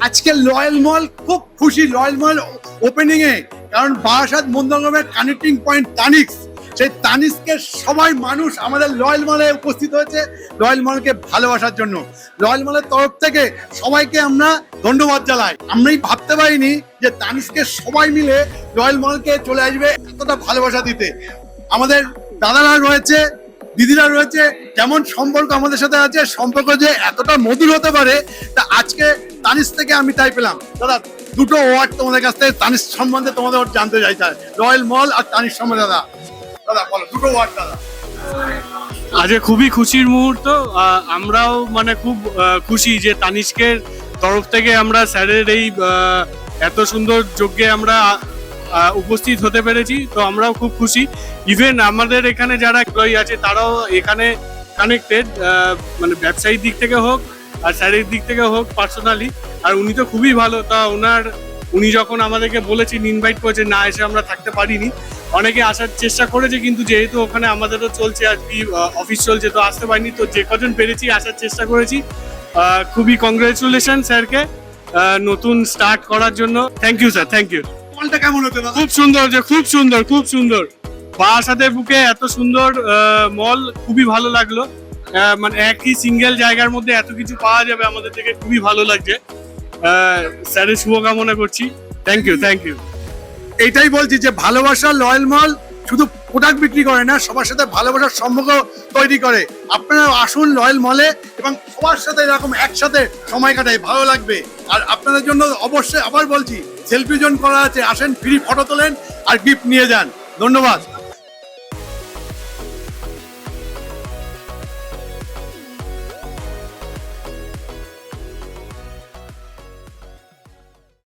আজকে রয়্যাল মল খুব খুশি, রয়্যাল মল ওপেনিং এ, কারণ বারাসাত মধ্যমগ্রামের কানেক্টিং পয়েন্ট তানিক্স, সেই তানিক্সকে সবাই মানুষ আমাদের রয়্যাল মলে উপস্থিত হয়েছে রয়্যাল মলকে ভালোবাসার জন্য। রয়্যাল মলের তরফ থেকে সবাইকে আমরা ধন্যবাদ জানাই। আমরাই ভাবতে পারিনি যে তানিক্সকে সবাই মিলে রয়্যাল মলকে চলে আসবে এতটা ভালোবাসা দিতে। আমাদের দাদারা রয়েছে, দিদিরা রয়েছে, যেমন সম্পর্ক আমাদের সাথে আছে, সম্পর্ক যে এতটা মধুর হতে পারে তা আজকে তানিক্স থেকে আমি তাই পেলাম। দাদা, দুটো ওয়ার্ড তোমাদের কাছ থেকে তানিক্স সম্বন্ধে তোমাদের জানতে চাই, রয়্যাল মল আর তানিক্স সম্বন্ধে। দাদা দাদা বলো দুটো ওয়ার্ড। দাদা আজকে খুবই খুশির মুহূর্ত। আমরাও মানে খুব খুশি যে তানিষ্কের তরফ থেকে আমরা স্যারের এই এত সুন্দর যজ্ঞে আমরা উপস্থিত হতে পেরেছি, তো আমরাও খুব খুশি। ইভেন আমাদের এখানে যারা এমপ্লয়ি আছে তারাও এখানে কানেক্টেড, মানে ব্যবসায়িক দিক থেকে হোক আর স্যারের দিক থেকে হোক পার্সোনালি। আর উনি তো খুবই ভালো, তা উনি যখন আমাদেরকে বলেছেন, ইনভাইট করেছেন, না এসে আমরা থাকতে পারিনি। অনেকে আসার চেষ্টা করেছে, কিন্তু যেহেতু ওখানে আমাদেরও চলছে আর কি, অফিস চলছে, তো আসতে পারিনি। তো যে কজন পেরেছি আসার চেষ্টা করেছি। খুবই কংগ্রেচুলেশন স্যারকে নতুন স্টার্ট করার জন্য। Thank you sir, thank you. মলটা কেমন হতো দাদা? খুব সুন্দর, যে খুব সুন্দর, খুব সুন্দর। বারাসাতের বুকে এত সুন্দর মল, খুবই ভালো লাগলো। মানে একই সিঙ্গেল জায়গার মধ্যে এত কিছু পাওয়া যাবে আমাদের থেকে খুবই ভালো লাগছে। স্যারের শুভকামনা করছি। Thank you, thank you. এইটাই বলছি যে ভালোবাসা রয়্যাল মল শুধু প্রোডাক্ট বিক্রি করে না, সবার সাথে ভালোবাসার সম্পর্ক তৈরি করে। আপনারা আসুন রয়্যাল মলে এবং সবার সাথে এরকম একসাথে সময় কাটায়, ভালো লাগবে। আর আপনাদের জন্য অবশ্যই আবার বলছি, সেলফি জোন করা আছে, আসেন, ফ্রি ফটো তোলেন আর গিফট নিয়ে যান। ধন্যবাদ।